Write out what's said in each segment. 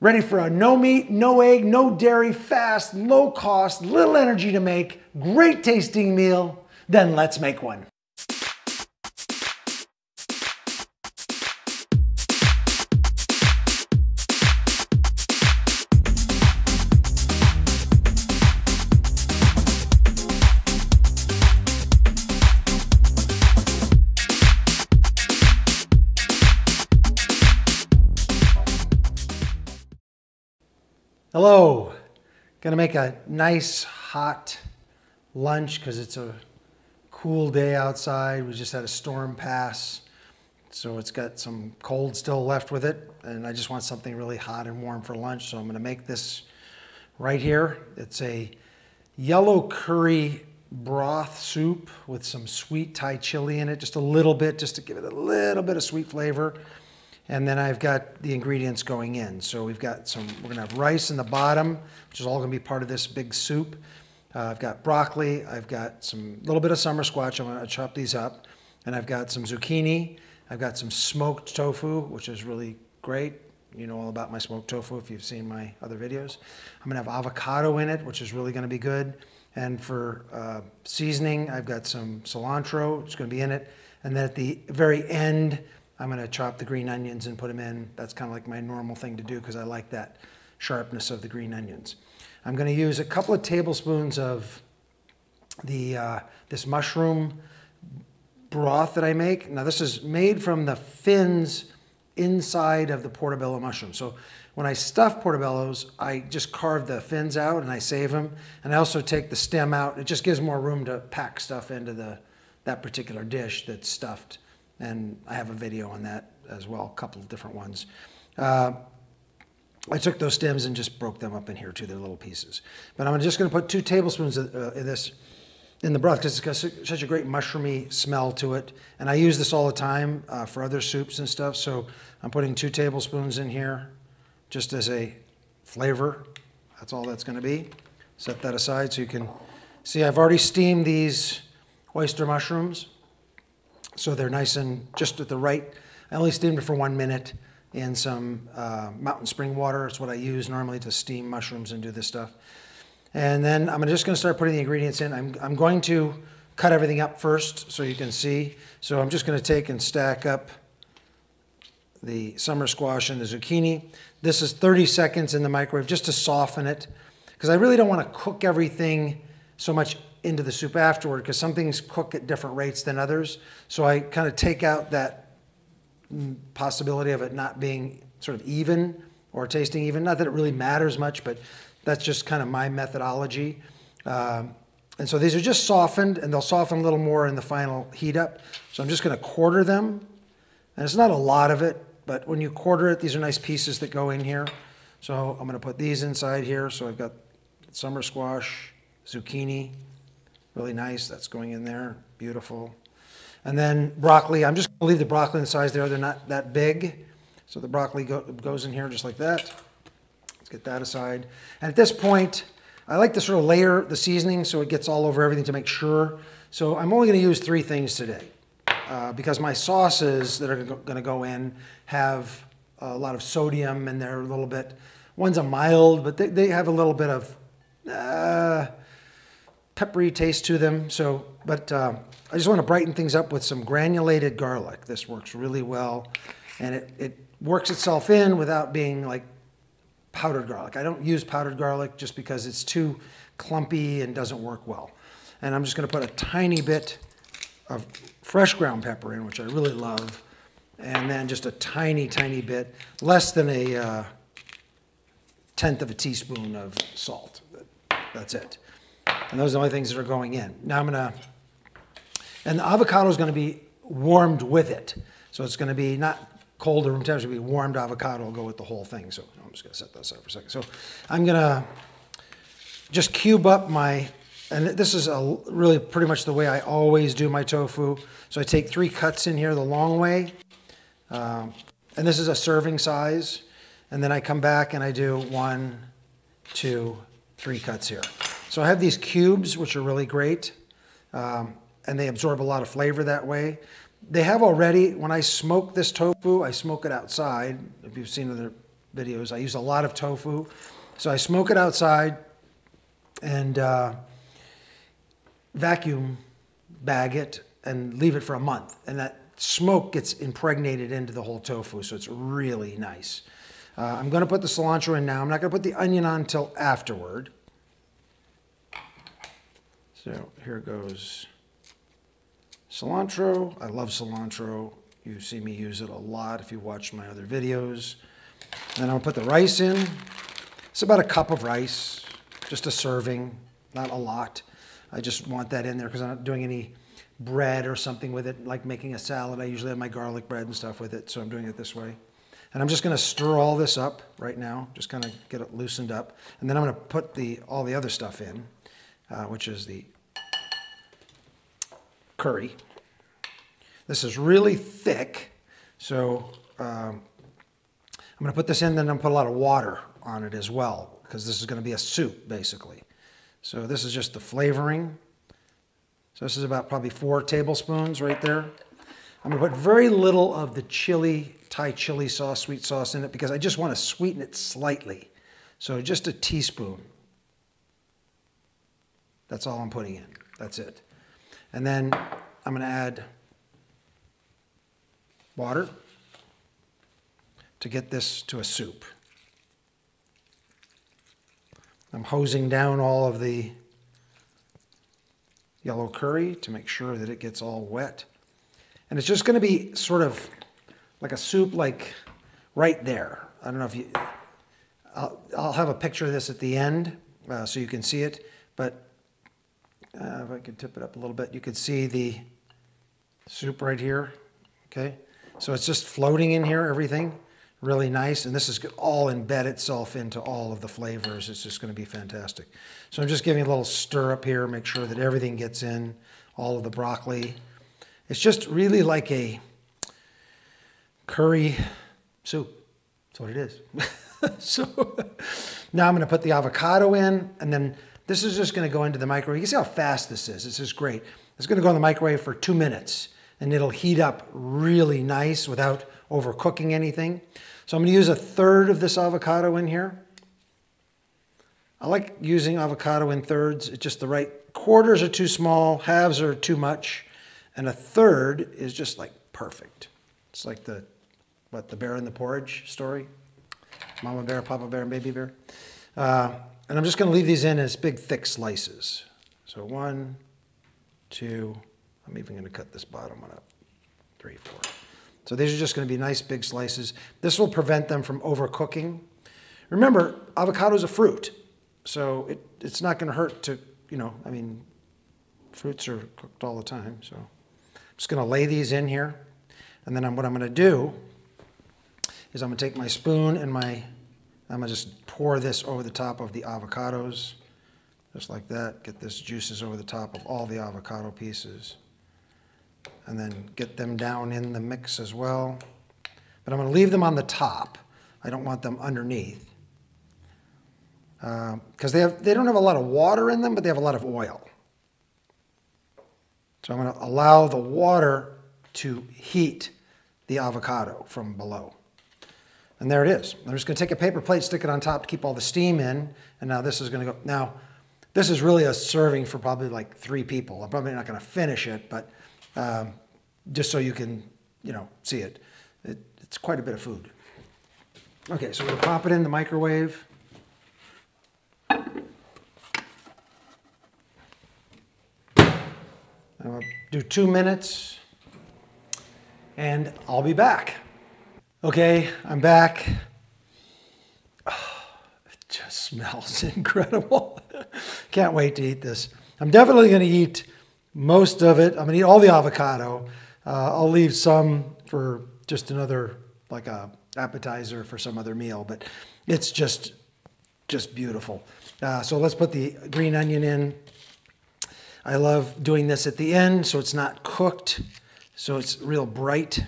Ready for a no meat, no egg, no dairy, fast, low cost, little energy to make, great tasting meal? Then let's make one. Hello, gonna make a nice hot lunch because it's a cool day outside. We just had a storm pass, so it's got some cold still left with it, and I just want something really hot and warm for lunch, so I'm gonna make this right here. It's a yellow curry broth soup with some sweet Thai chili in it, just a little bit, just to give it a little bit of sweet flavor. And then I've got the ingredients going in. So we've got we're gonna have rice in the bottom, which is all gonna be part of this big soup. I've got broccoli, I've got little bit of summer squash, I'm gonna chop these up. And I've got some zucchini, I've got some smoked tofu, which is really great. You know all about my smoked tofu if you've seen my other videos. I'm gonna have avocado in it, which is really gonna be good. And for seasoning, I've got some cilantro, which is gonna be in it. And then at the very end, I'm gonna chop the green onions and put them in. That's kind of like my normal thing to do because I like that sharpness of the green onions. I'm gonna use a couple of tablespoons of this mushroom broth that I make. Now this is made from the fins inside of the portobello mushroom. So when I stuff portobellos, I just carve the fins out and I save them. And I also take the stem out. It just gives more room to pack stuff into that particular dish that's stuffed. And I have a video on that as well, a couple of different ones. I took those stems and just broke them up in here too, they're little pieces. But I'm just gonna put 2 tablespoons of this in the broth because it's got such a great mushroomy smell to it. And I use this all the time for other soups and stuff. So I'm putting 2 tablespoons in here just as a flavor. That's all that's gonna be. Set that aside so you can see I've already steamed these oyster mushrooms. So they're nice and just at the right. I only steamed it for 1 minute in some mountain spring water. It's what I use normally to steam mushrooms and do this stuff. And then I'm just gonna start putting the ingredients in. I'm going to cut everything up first so you can see. So I'm just gonna take and stack up the summer squash and the zucchini. This is 30 seconds in the microwave just to soften it because I really don't wanna cook everything so much into the soup afterward because some things cook at different rates than others. So I kind of take out that possibility of it not being sort of even or tasting even. Not that it really matters much, but that's just kind of my methodology. And so these are just softened and they'll soften a little more in the final heat up. So I'm just gonna quarter them. And it's not a lot of it, but when you quarter it, these are nice pieces that go in here. So I'm gonna put these inside here. So I've got summer squash, zucchini, really nice, that's going in there, beautiful. And then broccoli, I'm just gonna leave the broccoli in the size there, they're not that big. So the broccoli goes in here just like that. Let's get that aside. And at this point, I like to sort of layer the seasoning so it gets all over everything to make sure. So I'm only gonna use 3 things today because my sauces that are gonna go in have a lot of sodium and they're a little bit, one's a mild, but they have a little bit of peppery taste to them. So, but I just want to brighten things up with some granulated garlic. This works really well, and it works itself in without being like powdered garlic. I don't use powdered garlic just because it's too clumpy and doesn't work well. And I'm just going to put a tiny bit of fresh ground pepper in, which I really love, and then just a tiny, tiny bit, less than a 1/10 of a teaspoon of salt. That's it. And those are the only things that are going in. Now and the avocado is going to be warmed with it. So it's going to be not cold or room temperature, it'll be warmed avocado will go with the whole thing. So I'm just going to set this up for a second. So I'm going to just cube up and this is really pretty much the way I always do my tofu. So I take 3 cuts in here the long way. And this is a serving size. And then I come back and I do 1, 2, 3 cuts here. So I have these cubes, which are really great, and they absorb a lot of flavor that way. They have already, when I smoke this tofu, I smoke it outside. If you've seen other videos. I use a lot of tofu. So I smoke it outside and vacuum bag it and leave it for a month. And that smoke gets impregnated into the whole tofu, so it's really nice. I'm going to put the cilantro in now. I'm not going to put the onion on until afterward. So here goes cilantro. I love cilantro. You see me use it a lot if you watch my other videos. Then I'm going to put the rice in. It's about a cup of rice, just a serving, not a lot. I just want that in there because I'm not doing any bread or something with it, like making a salad. I usually have my garlic bread and stuff with it, so I'm doing it this way. And I'm just going to stir all this up right now, just kind of get it loosened up. And then I'm going to put all the other stuff in, which is the curry. This is really thick, so I'm going to put this in, then I'm going to put a lot of water on it as well, because this is going to be a soup, basically. So this is just the flavoring. So this is about probably 4 tablespoons right there. I'm going to put very little of the Thai chili sauce, sweet sauce in it, because I just want to sweeten it slightly. So just a teaspoon. That's all I'm putting in. That's it. And then I'm going to add water to get this to a soup. I'm hosing down all of the yellow curry to make sure that it gets all wet. And it's just going to be sort of like a soup, like right there. I don't know if you, I'll have a picture of this at the end so you can see it. But if I could tip it up a little bit, you could see the soup right here. Okay, so it's just floating in here, everything. Really nice, and this is all embed itself into all of the flavors. It's just going to be fantastic. So I'm just giving a little stir up here, make sure that everything gets in, all of the broccoli. It's just really like a curry soup. That's what it is. So now I'm going to put the avocado in, and then this is just going to go into the microwave. You can see how fast this is. This is great. It's going to go in the microwave for 2 minutes, and it'll heat up really nice without overcooking anything. So I'm going to use 1/3 of this avocado in here. I like using avocado in thirds. It's just the right. Quarters are too small, halves are too much, and 1/3 is just like perfect. It's like the bear in the porridge story. Mama bear, Papa bear, and baby bear. And I'm just going to leave these in as big, thick slices. So 1, 2, I'm even going to cut this bottom one up. 3, 4. So these are just going to be nice big slices. This will prevent them from overcooking. Remember, avocado is a fruit, so it's not going to hurt to, I mean, fruits are cooked all the time. So I'm just going to lay these in here. And then what I'm going to do is I'm going to take my spoon and I'm going to just pour this over the top of the avocados, just like that. Get this juices over the top of all the avocado pieces. And then get them down in the mix as well. But I'm going to leave them on the top. I don't want them underneath. Because they don't have a lot of water in them, but they have a lot of oil. So I'm going to allow the water to heat the avocado from below. And there it is. I'm just going to take a paper plate, stick it on top to keep all the steam in. And now this is going to go. Now, this is really a serving for probably like 3 people. I'm probably not going to finish it, but just so you can, see it. It's quite a bit of food. Okay, so we'll pop it in the microwave. I'll do 2 minutes, and I'll be back. Okay, I'm back. Oh, it just smells incredible. Can't wait to eat this. I'm definitely going to eat most of it. I'm going to eat all the avocado. I'll leave some for just another, like a appetizer for some other meal, but it's just beautiful. So let's put the green onion in. I love doing this at the end so it's not cooked, so it's real bright.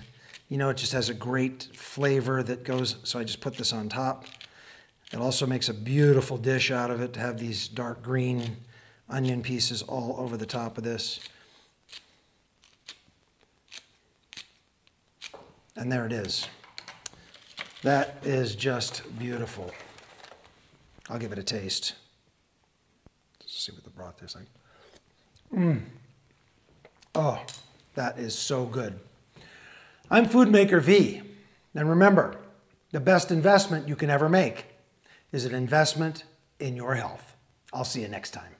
It just has a great flavor that goes, so I just put this on top. It also makes a beautiful dish out of it to have these dark green onion pieces all over the top of this. And there it is. That is just beautiful. I'll give it a taste. Let's see what the broth tastes like. Oh, that is so good. I'm FOODMAKER V. And remember, the best investment you can ever make is an investment in your health. I'll see you next time.